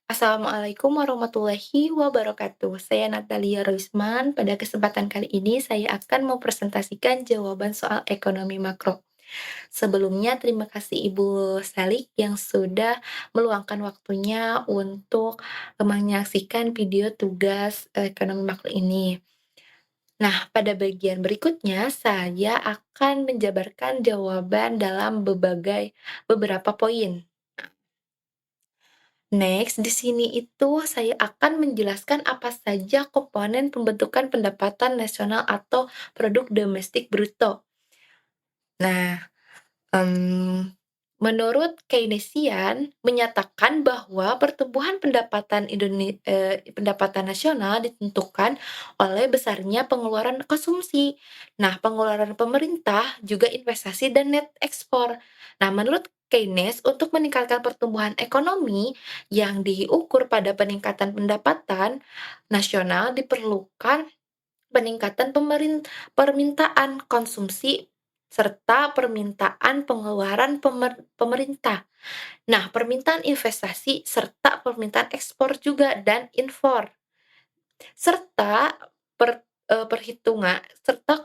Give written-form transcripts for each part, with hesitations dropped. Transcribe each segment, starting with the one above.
Assalamualaikum warahmatullahi wabarakatuh. Saya Natalia Roisman. Pada kesempatan kali ini saya akan mempresentasikan jawaban soal ekonomi makro. Sebelumnya terima kasih Ibu Salik yang sudah meluangkan waktunya untuk menyaksikan video tugas ekonomi makro ini. Nah, pada bagian berikutnya saya akan menjabarkan jawaban dalam beberapa poin. Next, di sini itu saya akan menjelaskan apa saja komponen pembentukan pendapatan nasional atau produk domestik bruto. Nah, mmm, menurut Keynesian menyatakan bahwa pertumbuhan pendapatan nasional ditentukan oleh besarnya pengeluaran konsumsi. Nah, pengeluaran pemerintah, juga investasi dan net ekspor. Nah, menurut Keynes, untuk meningkatkan pertumbuhan ekonomi yang diukur pada peningkatan pendapatan nasional diperlukan peningkatan permintaan konsumsi serta permintaan pengeluaran pemerintah. Nah, permintaan investasi serta permintaan ekspor juga dan impor, serta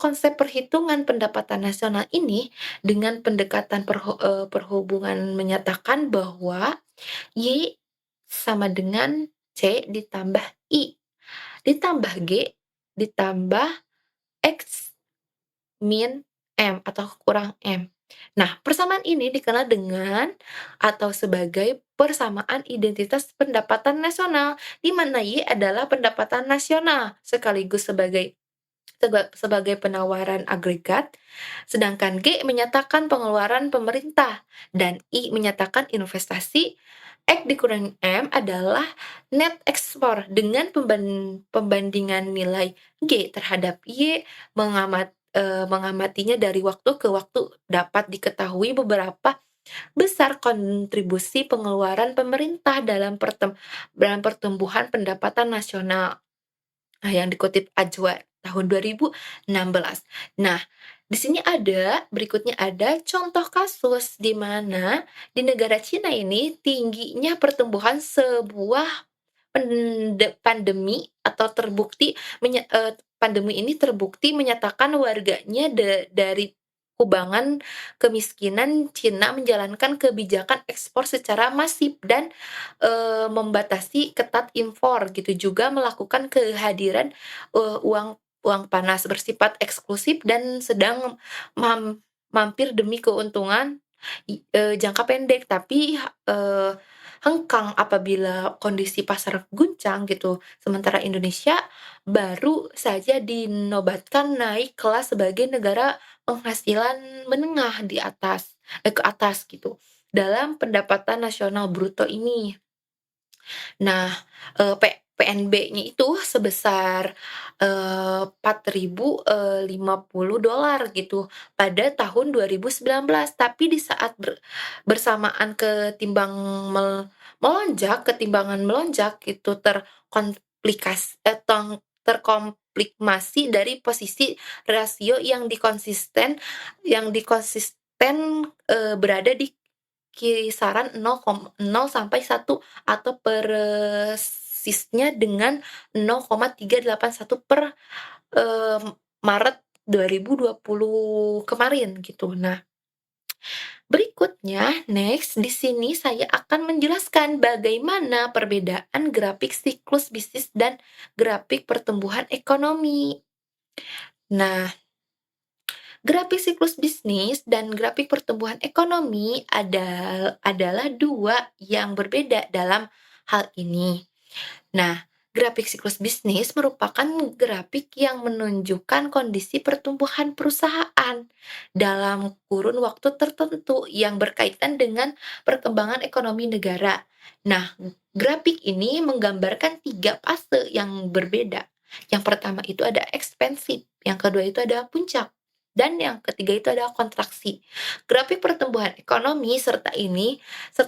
konsep perhitungan pendapatan nasional ini dengan pendekatan perhubungan menyatakan bahwa Y sama dengan C ditambah I, ditambah G, ditambah X min M atau kurang M. Nah, persamaan ini dikenal dengan atau sebagai persamaan identitas pendapatan nasional, di mana Y adalah pendapatan nasional sekaligus sebagai penawaran agregat, sedangkan G menyatakan pengeluaran pemerintah dan I menyatakan investasi. X dikurangi M adalah net ekspor dengan pembandingan nilai G terhadap Y mengamatinya dari waktu ke waktu dapat diketahui beberapa besar kontribusi pengeluaran pemerintah dalam pertumbuhan pendapatan nasional. Nah, yang dikutip Ajwa tahun 2016. Nah, di sini berikutnya ada contoh kasus di mana di negara Cina ini tingginya pertumbuhan sebuah pandemi atau pandemi ini terbukti menyatakan warganya dari kubangan kemiskinan. Cina menjalankan kebijakan ekspor secara masif dan, membatasi ketat impor gitu, juga melakukan kehadiran, uang uang panas bersifat eksklusif dan sedang mampir demi keuntungan jangka pendek, tapi, hengkang apabila kondisi pasar guncang gitu. Sementara Indonesia baru saja dinobatkan naik kelas sebagai negara penghasilan menengah ke atas gitu, dalam pendapatan nasional bruto ini. Nah, PNB-nya itu sebesar, $4.050 gitu pada tahun 2019, tapi di saat bersamaan ketimbangan melonjak itu terkomplikasi dari posisi rasio yang dikonsisten, berada di kisaran 0 sampai 1 atau persisnya dengan 0,381 per, Maret 2020 kemarin gitu. Nah, berikutnya next di sini saya akan menjelaskan bagaimana perbedaan grafik siklus bisnis dan grafik pertumbuhan ekonomi. Nah, grafik siklus bisnis dan grafik pertumbuhan ekonomi adalah 2 yang berbeda dalam hal ini. Nah, grafik siklus bisnis merupakan grafik yang menunjukkan kondisi pertumbuhan perusahaan dalam kurun waktu tertentu yang berkaitan dengan perkembangan ekonomi negara. Nah, grafik ini menggambarkan 3 fase yang berbeda. Yang pertama itu ada ekspansif, yang kedua itu ada puncak, dan yang ketiga itu ada kontraksi. Grafik pertumbuhan ekonomi serta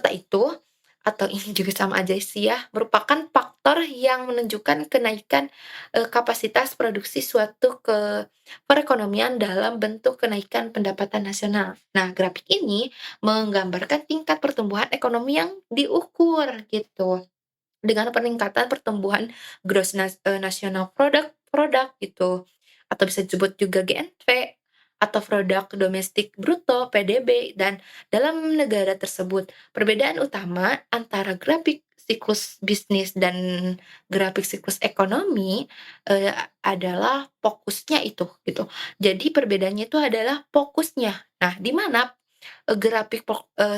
itu atau ini juga sama aja sih ya, merupakan faktor yang menunjukkan kenaikan, kapasitas produksi suatu perekonomian dalam bentuk kenaikan pendapatan nasional. Nah, grafik ini menggambarkan tingkat pertumbuhan ekonomi yang diukur gitu. dengan peningkatan pertumbuhan national product gitu, atau bisa disebut juga GNP, atau produk domestik bruto (PDB). Dan dalam negara tersebut, perbedaan utama antara grafik siklus bisnis dan grafik siklus ekonomi, eee, adalah fokusnya itu, gitu. Jadi perbedaannya itu adalah fokusnya. Nah, di mana grafik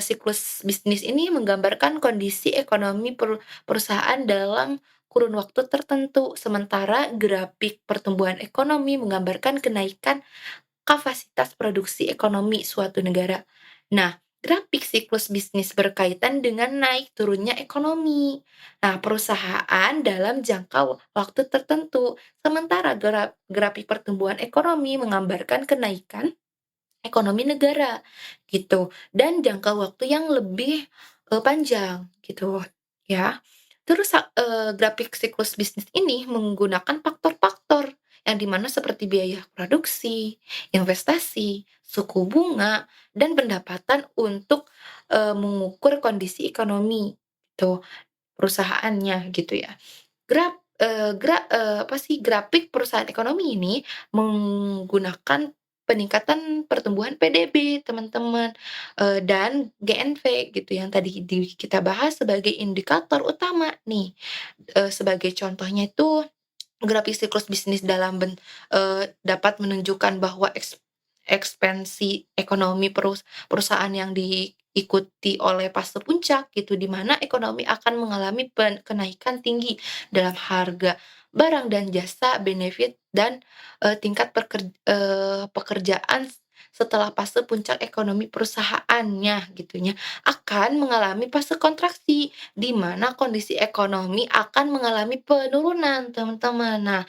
siklus bisnis ini menggambarkan kondisi ekonomi perusahaan dalam kurun waktu tertentu, sementara grafik pertumbuhan ekonomi menggambarkan kenaikan kapasitas produksi ekonomi suatu negara. Nah, grafik siklus bisnis berkaitan dengan naik turunnya ekonomi. Nah, perusahaan dalam jangka waktu tertentu, sementara grafik pertumbuhan ekonomi menggambarkan kenaikan ekonomi negara, gitu. Dan jangka waktu yang lebih, panjang, gitu, ya. Terus grafik siklus bisnis ini menggunakan faktor-faktor yang di mana seperti biaya produksi, investasi, suku bunga, dan pendapatan untuk, mengukur kondisi ekonomi, gitu, perusahaannya, gitu ya. Apa sih, grafik perusahaan ekonomi ini menggunakan peningkatan pertumbuhan PDB, teman-teman, dan GNV gitu yang tadi kita bahas sebagai indikator utama nih. Sebagai contohnya itu grafik siklus bisnis dapat menunjukkan bahwa ekspansi ekonomi perusahaan yang diikuti oleh fase puncak gitu, di mana ekonomi akan mengalami kenaikan tinggi dalam harga barang dan jasa, benefit, dan, tingkat pekerjaan setelah fase puncak ekonomi perusahaannya gitunya, akan mengalami fase kontraksi, di mana kondisi ekonomi akan mengalami penurunan, teman-teman. Nah,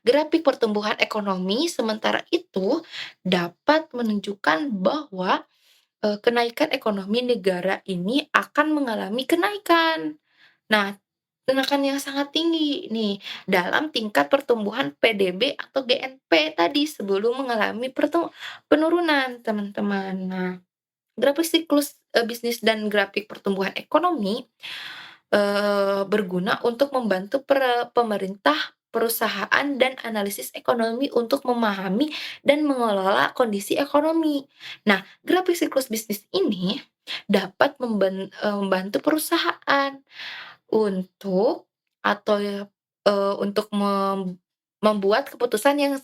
grafik pertumbuhan ekonomi sementara itu dapat menunjukkan bahwa, kenaikan ekonomi negara ini akan mengalami kenaikan. Nah, kenaikan yang sangat tinggi nih dalam tingkat pertumbuhan PDB atau GNP tadi sebelum mengalami penurunan, teman-teman. Nah, grafik siklus, bisnis dan grafik pertumbuhan ekonomi, berguna untuk membantu pemerintah, perusahaan, dan analisis ekonomi untuk memahami dan mengelola kondisi ekonomi. Nah, grafik siklus bisnis ini dapat membantu perusahaan untuk atau ya, untuk membuat keputusan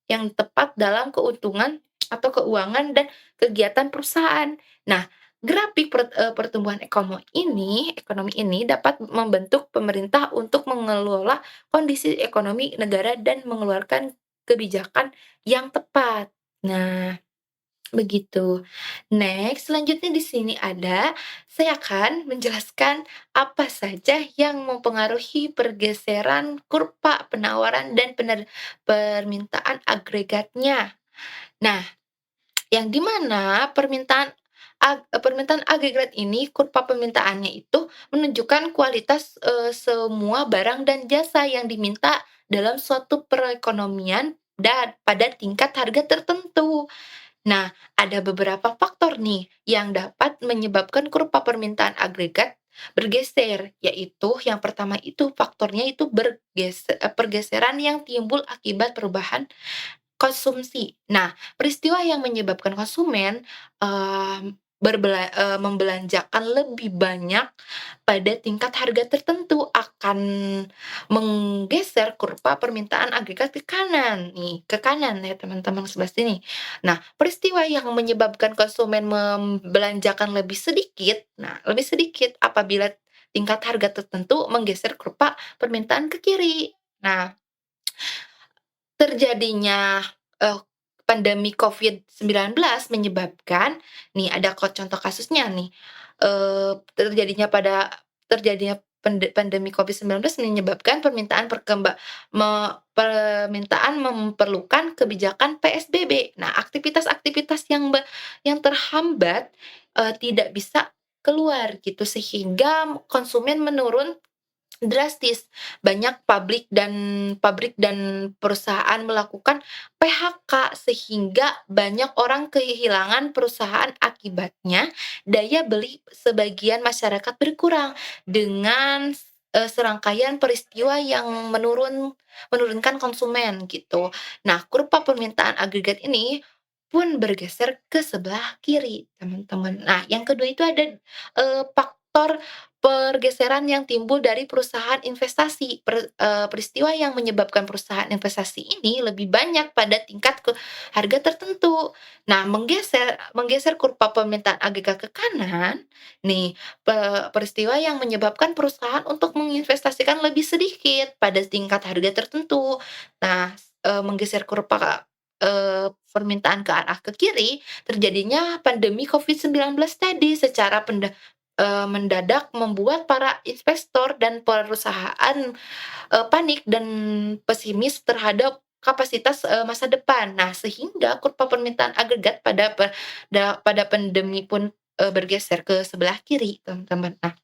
yang tepat dalam keuntungan atau keuangan dan kegiatan perusahaan. Nah, grafik pertumbuhan ekonomi ini dapat membentuk pemerintah untuk mengelola kondisi ekonomi negara dan mengeluarkan kebijakan yang tepat. Nah, begitu. Next, selanjutnya di sini saya akan menjelaskan apa saja yang mempengaruhi pergeseran kurva penawaran dan permintaan agregatnya. Nah, yang di mana permintaan agregat ini, kurva permintaannya itu menunjukkan kualitas, semua barang dan jasa yang diminta dalam suatu perekonomian dan pada tingkat harga tertentu. Nah, ada beberapa faktor nih yang dapat menyebabkan kurva permintaan agregat bergeser, yaitu yang pertama itu faktornya itu pergeseran yang timbul akibat perubahan konsumsi. Nah, peristiwa yang menyebabkan konsumen, membelanjakan lebih banyak pada tingkat harga tertentu akan menggeser kurva permintaan agregat ke kanan nih, ke kanan ya teman-teman sebelah sini. Nah, peristiwa yang menyebabkan konsumen membelanjakan lebih sedikit apabila tingkat harga tertentu menggeser kurva permintaan ke kiri. Nah, terjadinya, eee, pandemi COVID-19 menyebabkan nih ada contoh kasusnya nih, terjadinya pandemi COVID-19 menyebabkan permintaan memerlukan kebijakan PSBB. Nah, aktivitas-aktivitas yang terhambat, tidak bisa keluar gitu, sehingga konsumen menurun drastis. Banyak pabrik dan perusahaan melakukan PHK sehingga banyak orang kehilangan perusahaan, akibatnya daya beli sebagian masyarakat berkurang dengan serangkaian peristiwa yang menurunkan konsumen gitu. Nah, kurva permintaan agregat ini pun bergeser ke sebelah kiri, teman-teman. Nah, yang kedua itu ada, faktor pergeseran yang timbul dari perusahaan investasi. Peristiwa yang menyebabkan perusahaan investasi ini lebih banyak pada tingkat harga tertentu. Nah, menggeser kurva permintaan agregat ke kanan, nih, peristiwa yang menyebabkan perusahaan untuk menginvestasikan lebih sedikit pada tingkat harga tertentu. Nah, menggeser kurva, permintaan ke arah ke kiri, terjadinya pandemi COVID-19 tadi secara mendadak membuat para investor dan perusahaan, panik dan pesimis terhadap kapasitas, masa depan. Nah, sehingga kurva permintaan agregat pada pandemi pun, bergeser ke sebelah kiri, teman-teman. Nah,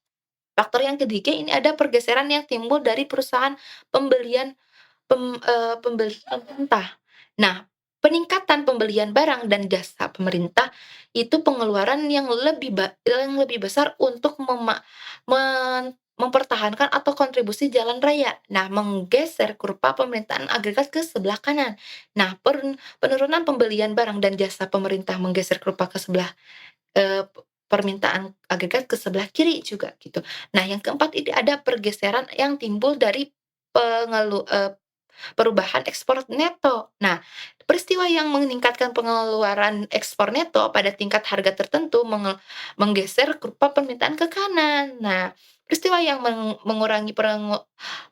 faktor yang ketiga ini ada pergeseran yang timbul dari perusahaan pembelian pembelian pemerintah. Nah, peningkatan pembelian barang dan jasa pemerintah itu pengeluaran yang lebih besar untuk mempertahankan atau kontribusi jalan raya. Nah, menggeser kurva pemerintahan agregat ke sebelah kanan. Nah, penurunan pembelian barang dan jasa pemerintah menggeser kurva ke sebelah permintaan agregat ke sebelah kiri juga gitu. Nah, yang keempat ini ada pergeseran yang timbul dari pengelu eee, perubahan ekspor neto. Nah, peristiwa yang meningkatkan pengeluaran ekspor neto pada tingkat harga tertentu menggeser kurva permintaan ke kanan. Nah, peristiwa yang mengurangi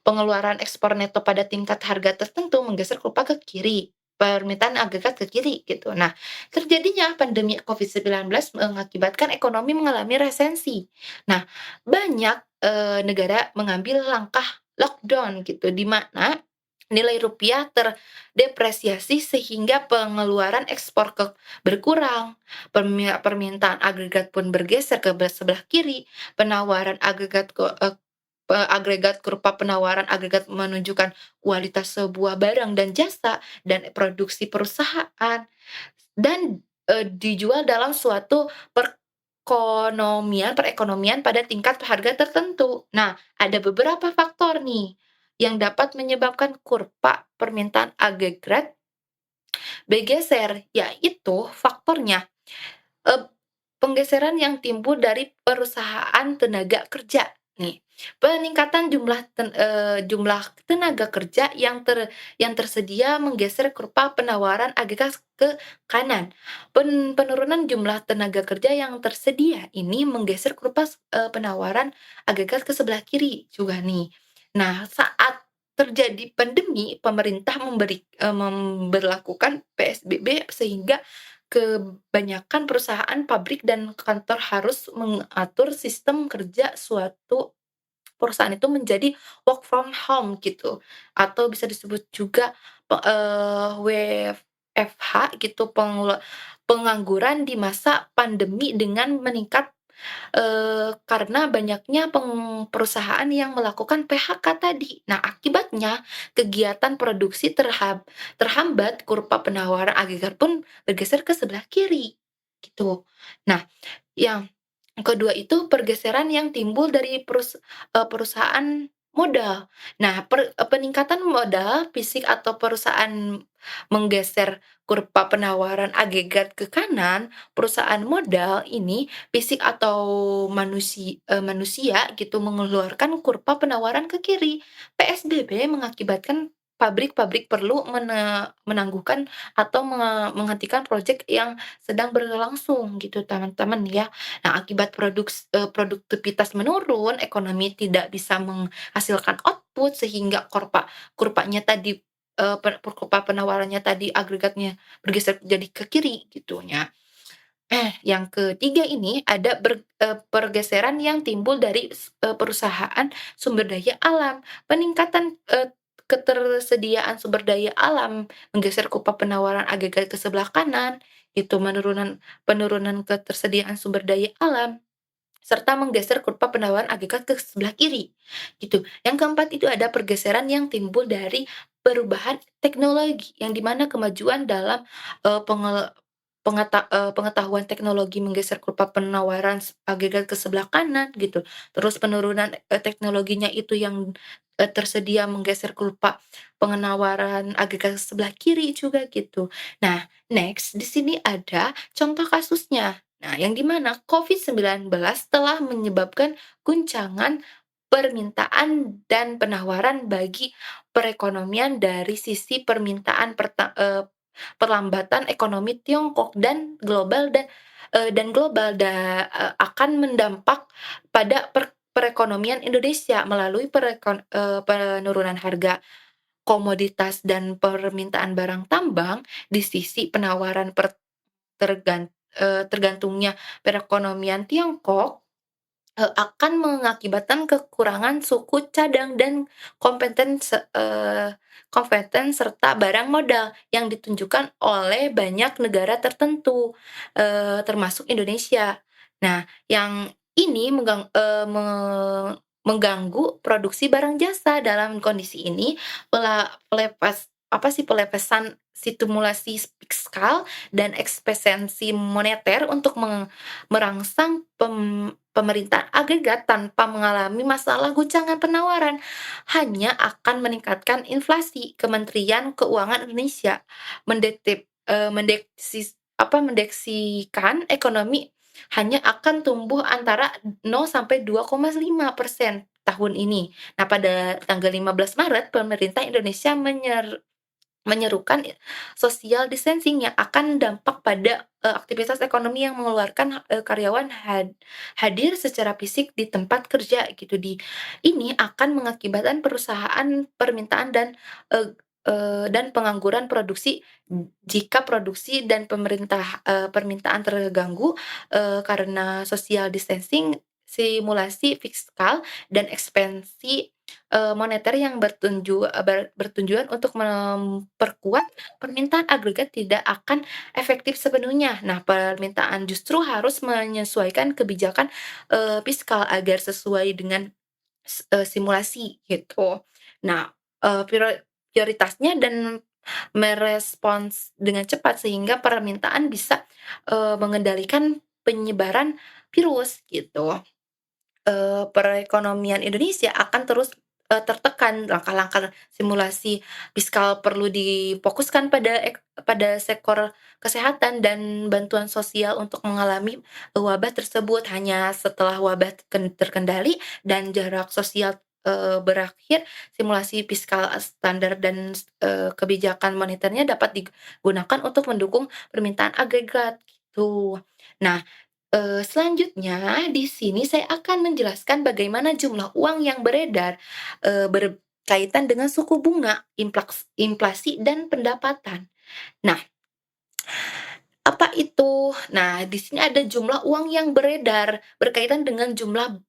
pengeluaran ekspor neto pada tingkat harga tertentu menggeser kurva ke kiri, permintaan agregat ke kiri gitu. Nah, terjadinya pandemi COVID-19 mengakibatkan ekonomi mengalami resensi. Nah, banyak, negara mengambil langkah lockdown gitu, di mana nilai rupiah terdepresiasi sehingga pengeluaran ekspor berkurang, permintaan agregat pun bergeser ke sebelah kiri, penawaran agregat kurva penawaran agregat menunjukkan kualitas sebuah barang dan jasa dan produksi perusahaan dan, dijual dalam suatu perekonomian pada tingkat harga tertentu. Nah, ada beberapa faktor nih yang dapat menyebabkan kurva permintaan agregat bergeser, yaitu faktornya, eee, penggeseran yang timbul dari perusahaan tenaga kerja nih. Peningkatan jumlah tenaga kerja yang tersedia menggeser kurva penawaran agregat ke kanan. Penurunan jumlah tenaga kerja yang tersedia ini menggeser kurva penawaran agregat ke sebelah kiri juga nih. Nah, saat terjadi pandemi, pemerintah memberlakukan PSBB sehingga kebanyakan perusahaan, pabrik, dan kantor harus mengatur sistem kerja suatu perusahaan itu menjadi work from home gitu, atau bisa disebut juga WFH gitu, pengangguran di masa pandemi dengan meningkat, karena banyaknya perusahaan yang melakukan PHK tadi. Nah, akibatnya kegiatan produksi terhambat, kurva penawaran agregat pun bergeser ke sebelah kiri, gitu. Nah, yang kedua itu pergeseran yang timbul dari perusahaan modal. Nah, peningkatan modal fisik atau perusahaan menggeser kurva penawaran agregat ke kanan, perusahaan modal ini fisik atau manusia gitu mengeluarkan kurva penawaran ke kiri. PSBB mengakibatkan pabrik-pabrik perlu menangguhkan atau menghentikan proyek yang sedang berlangsung gitu, teman-teman ya. Nah, akibat produktivitas menurun, ekonomi tidak bisa menghasilkan output sehingga kurvanya tadi, kurva penawarannya tadi agregatnya bergeser jadi ke kiri gitunya. Yang ketiga ini ada pergeseran yang timbul dari perusahaan sumber daya alam. Peningkatan, ketersediaan sumber daya alam menggeser kurva penawaran agregat ke sebelah kanan, itu penurunan ketersediaan sumber daya alam, serta menggeser kurva penawaran agregat ke sebelah kiri, gitu. Yang keempat itu ada pergeseran yang timbul dari perubahan teknologi, yang di mana kemajuan dalam, eee, pengel pengetahuan teknologi menggeser kurva penawaran agregat ke sebelah kanan gitu, terus penurunan, teknologinya itu yang, tersedia menggeser kurva penawaran agregat ke sebelah kiri juga gitu. Nah, next di sini ada contoh kasusnya. Nah, yang di mana COVID-19 telah menyebabkan guncangan permintaan dan penawaran bagi perekonomian dari sisi permintaan perlambatan ekonomi Tiongkok dan global akan mendampak pada perekonomian Indonesia melalui penurunan harga komoditas dan permintaan barang tambang di sisi penawaran tergantungnya perekonomian Tiongkok akan mengakibatkan kekurangan suku cadang dan kompeten kompeten serta barang modal yang ditunjukkan oleh banyak negara tertentu, termasuk Indonesia. Nah, yang ini mengganggu produksi barang jasa. Dalam kondisi ini, pelepasan stimulasi fiskal dan ekspansi moneter untuk merangsang pemerintahan agregat tanpa mengalami masalah guncangan penawaran, hanya akan meningkatkan inflasi. Kementerian Keuangan Indonesia mendeksikan ekonomi hanya akan tumbuh antara 0 sampai 2,5% tahun ini. Nah, pada tanggal 15 Maret, pemerintah Indonesia menyerukan social distancing yang akan dampak pada, aktivitas ekonomi yang mengeluarkan, karyawan hadir secara fisik di tempat kerja gitu. Ini akan mengakibatkan perusahaan permintaan dan pengangguran produksi jika produksi dan permintaan terganggu, karena social distancing, simulasi fiskal, dan ekspansi moneter yang bertujuan untuk memperkuat permintaan agregat tidak akan efektif sepenuhnya. Nah, permintaan justru harus menyesuaikan kebijakan, fiskal agar sesuai dengan simulasi gitu. Nah, prioritasnya dan merespons dengan cepat sehingga permintaan bisa, mengendalikan penyebaran virus gitu. Perekonomian Indonesia akan terus, tertekan. Langkah-langkah simulasi fiskal perlu difokuskan pada sektor kesehatan dan bantuan sosial untuk mengalami wabah tersebut. Hanya setelah wabah terkendali dan jarak sosial, berakhir, simulasi fiskal standar dan, kebijakan moneternya dapat digunakan untuk mendukung permintaan agregat, gitu. Nah, selanjutnya di sini saya akan menjelaskan bagaimana jumlah uang yang beredar, berkaitan dengan suku bunga, inflasi, dan pendapatan. Nah, apa itu? Nah, di sini ada jumlah uang yang beredar berkaitan dengan jumlah,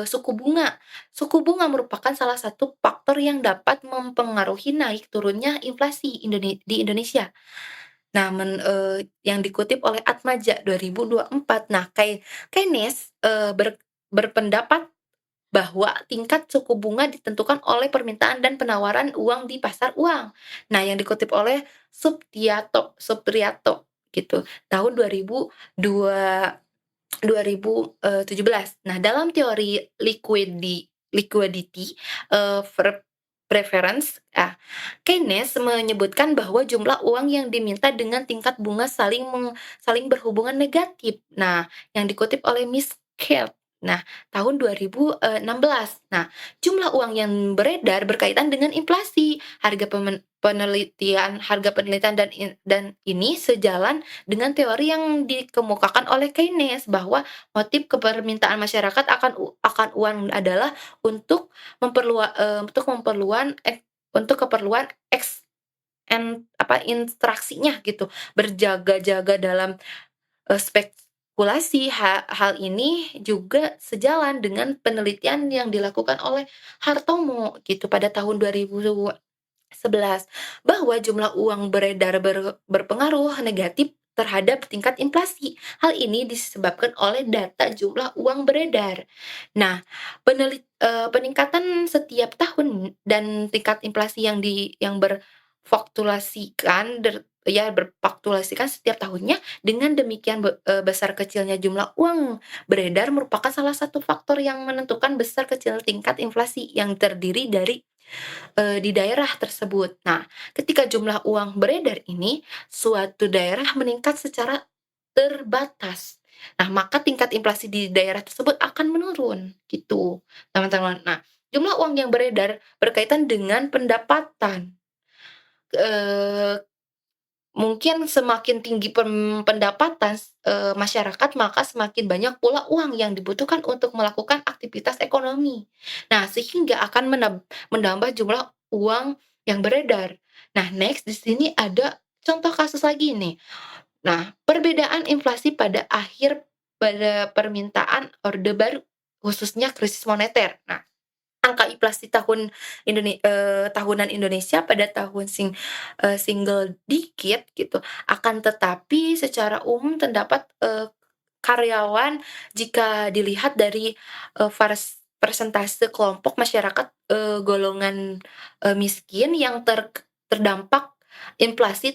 suku bunga. Suku bunga merupakan salah satu faktor yang dapat mempengaruhi naik turunnya inflasi di Indonesia. Nah, yang dikutip oleh Atmaja 2024. Nah, Keynes, berpendapat bahwa tingkat suku bunga ditentukan oleh permintaan dan penawaran uang di pasar uang. Nah, yang dikutip oleh Supriyato gitu, tahun 2017. Nah, dalam teori liquidity, preference, Keynes menyebutkan bahwa jumlah uang yang diminta dengan tingkat bunga saling berhubungan negatif. Nah, yang dikutip oleh Miss Kate, nah, tahun 2016. Nah, jumlah uang yang beredar berkaitan dengan inflasi, harga penelitian dan ini sejalan dengan teori yang dikemukakan oleh Keynes bahwa motif kepermintaan masyarakat akan uang adalah untuk untuk keperluan interaksinya gitu, berjaga-jaga dalam, spekulasi. Hal ini juga sejalan dengan penelitian yang dilakukan oleh Hartomo gitu pada tahun 2011, bahwa jumlah uang beredar berpengaruh negatif terhadap tingkat inflasi. Hal ini disebabkan oleh data jumlah uang beredar. Nah, peningkatan setiap tahun dan tingkat inflasi yang berfluktuasikan setiap tahunnya. Dengan demikian besar kecilnya jumlah uang beredar merupakan salah satu faktor yang menentukan besar kecil tingkat inflasi yang terdiri dari di daerah tersebut. Nah, ketika jumlah uang beredar ini, suatu daerah meningkat secara terbatas. Nah, maka tingkat inflasi di daerah tersebut akan menurun, gitu, teman-teman. Nah, jumlah uang yang beredar berkaitan dengan pendapatan. Eee, Mungkin semakin tinggi pendapatan masyarakat, maka semakin banyak pula uang yang dibutuhkan untuk melakukan aktivitas ekonomi. Nah, sehingga akan menambah jumlah uang yang beredar. Nah, next di sini ada contoh kasus lagi nih. Nah, perbedaan inflasi pada permintaan Orde Baru, khususnya krisis moneter. Nah, angka inflasi tahunan Indonesia pada single digit gitu, akan tetapi secara umum terdapat, karyawan jika dilihat dari, persentase kelompok masyarakat, golongan, miskin yang terdampak inflasi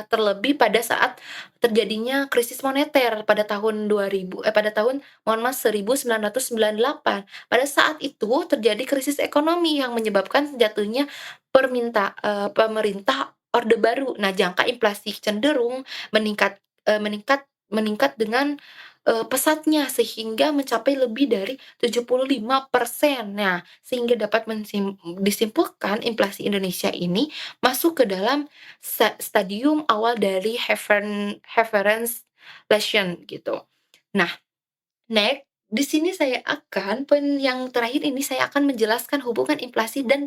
terlebih pada saat terjadinya krisis moneter pada tahun mohon maaf 1998. Pada saat itu terjadi krisis ekonomi yang menyebabkan jatuhnya pemerintah Orde Baru. Nah, jangka inflasi cenderung meningkat meningkat dengan, pesatnya sehingga mencapai lebih dari 75%. Nah, sehingga dapat disimpulkan inflasi Indonesia ini masuk ke dalam stadium awal dari hyperinflation gitu. Nah, next, di sini saya akan yang terakhir ini saya akan menjelaskan hubungan inflasi dan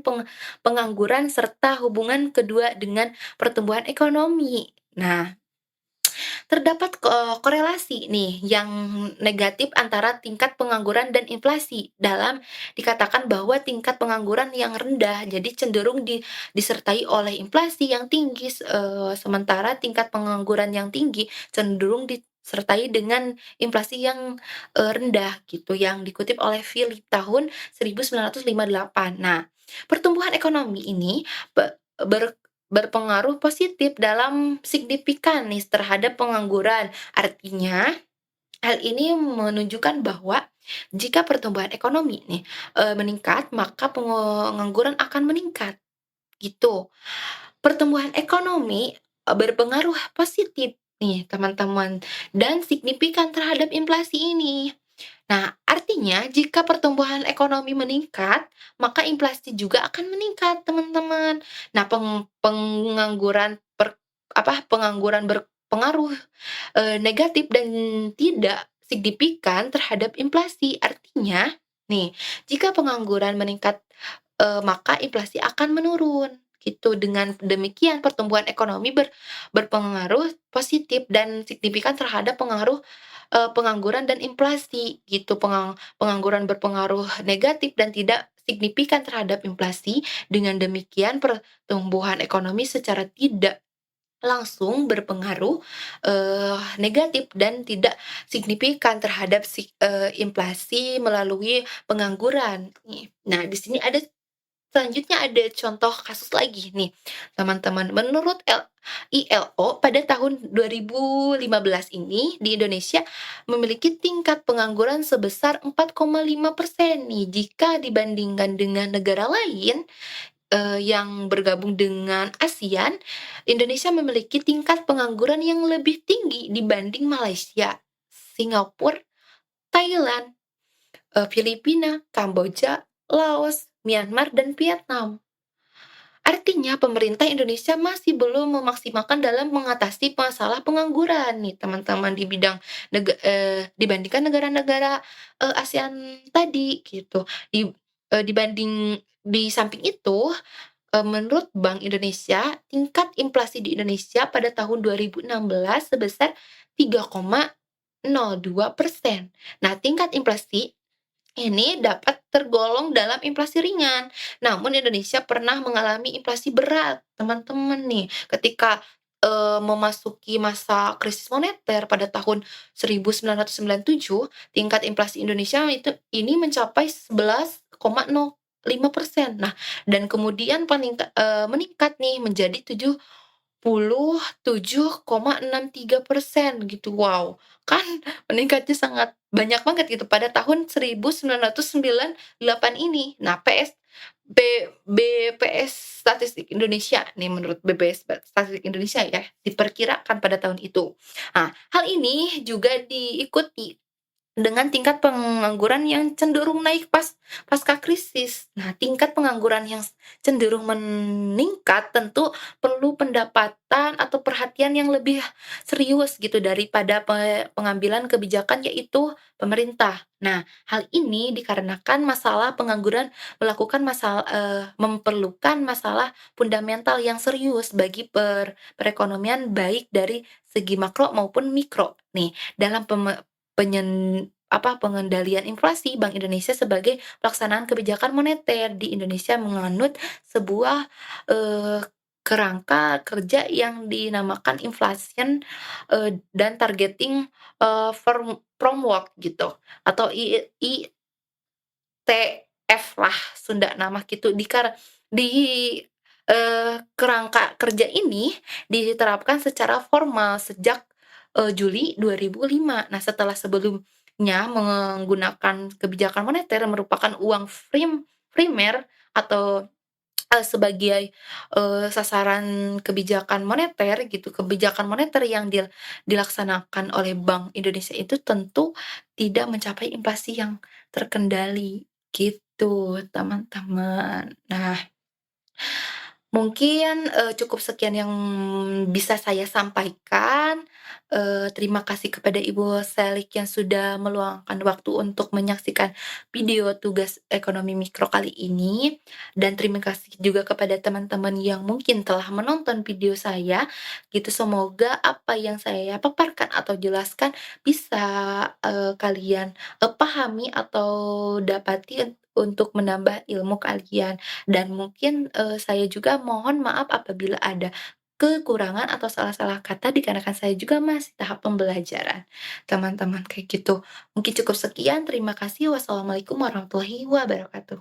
pengangguran serta hubungan kedua dengan pertumbuhan ekonomi. Nah, terdapat korelasi nih yang negatif antara tingkat pengangguran dan inflasi. Dikatakan bahwa tingkat pengangguran yang rendah jadi cenderung disertai oleh inflasi yang tinggi, sementara tingkat pengangguran yang tinggi cenderung disertai dengan inflasi yang, rendah gitu, yang dikutip oleh Philip tahun 1958. Nah, pertumbuhan ekonomi ini be ber berpengaruh positif dalam signifikan nih terhadap pengangguran. Artinya, hal ini menunjukkan bahwa jika pertumbuhan ekonomi nih, meningkat, maka pengangguran akan meningkat, gitu. Pertumbuhan ekonomi, berpengaruh positif nih teman-teman, dan signifikan terhadap inflasi ini. Nah, artinya jika pertumbuhan ekonomi meningkat, maka inflasi juga akan meningkat, teman-teman. Nah, pengangguran berpengaruh, negatif dan tidak signifikan terhadap inflasi. Artinya, nih, jika pengangguran meningkat, maka inflasi akan menurun, gitu. Dengan demikian pertumbuhan ekonomi berpengaruh positif dan signifikan terhadap pengangguran dan inflasi gitu. Pengangguran berpengaruh negatif dan tidak signifikan terhadap inflasi. Dengan demikian pertumbuhan ekonomi secara tidak langsung berpengaruh, negatif dan tidak signifikan terhadap inflasi melalui pengangguran nih. Nah, di sini selanjutnya ada contoh kasus lagi nih, teman-teman. Menurut ILO pada tahun 2015 ini di Indonesia memiliki tingkat pengangguran sebesar 4,5% nih jika dibandingkan dengan negara lain, yang bergabung dengan ASEAN. Indonesia memiliki tingkat pengangguran yang lebih tinggi dibanding Malaysia, Singapura, Thailand, Filipina, Kamboja, Laos, Myanmar, dan Vietnam. Artinya pemerintah Indonesia masih belum memaksimalkan dalam mengatasi masalah pengangguran nih teman-teman dibandingkan negara-negara, ASEAN tadi gitu. Di samping itu, menurut Bank Indonesia, tingkat inflasi di Indonesia pada tahun 2016 sebesar 3,02%. Nah, tingkat inflasi ini dapat tergolong dalam inflasi ringan. Namun Indonesia pernah mengalami inflasi berat, teman-teman nih, ketika, memasuki masa krisis moneter pada tahun 1997, tingkat inflasi Indonesia ini mencapai 11,0 5%. Nah, dan kemudian meningkat nih menjadi 77,63% gitu. Wow, kan meningkatnya sangat banyak banget gitu pada tahun 1998 ini. Nah, BPS Statistik Indonesia nih, menurut BPS Statistik Indonesia ya, diperkirakan pada tahun itu. Nah, hal ini juga diikuti dengan tingkat pengangguran yang cenderung naik pasca krisis. Nah, tingkat pengangguran yang cenderung meningkat tentu perlu pendapatan atau perhatian yang lebih serius gitu daripada pengambilan kebijakan, yaitu pemerintah. Nah, hal ini dikarenakan masalah pengangguran memerlukan masalah fundamental yang serius bagi perekonomian, baik dari segi makro maupun mikro. Nih, dalam pengendalian inflasi, Bank Indonesia sebagai pelaksanaan kebijakan moneter di Indonesia menganut sebuah, eee, kerangka kerja yang dinamakan inflation, dan targeting, framework gitu, atau ITF lah Sunda nama gitu. Kerangka kerja ini diterapkan secara formal sejak, Juli 2005. Nah, setelah sebelumnya menggunakan kebijakan moneter merupakan uang primer atau, sebagai, sasaran kebijakan moneter gitu. Kebijakan moneter yang dilaksanakan oleh Bank Indonesia itu tentu tidak mencapai inflasi yang terkendali, gitu teman-teman. Nah, mungkin, cukup sekian yang bisa saya sampaikan. Terima kasih kepada Ibu Selik yang sudah meluangkan waktu untuk menyaksikan video tugas ekonomi mikro kali ini, dan terima kasih juga kepada teman-teman yang mungkin telah menonton video saya, gitu. Semoga apa yang saya paparkan atau jelaskan bisa, kalian, pahami atau dapati untuk menambah ilmu kalian. Dan mungkin, saya juga mohon maaf apabila ada kekurangan atau salah-salah kata dikarenakan saya juga masih tahap pembelajaran, teman-teman, kayak gitu. Mungkin cukup sekian, terima kasih. Wassalamualaikum warahmatullahi wabarakatuh.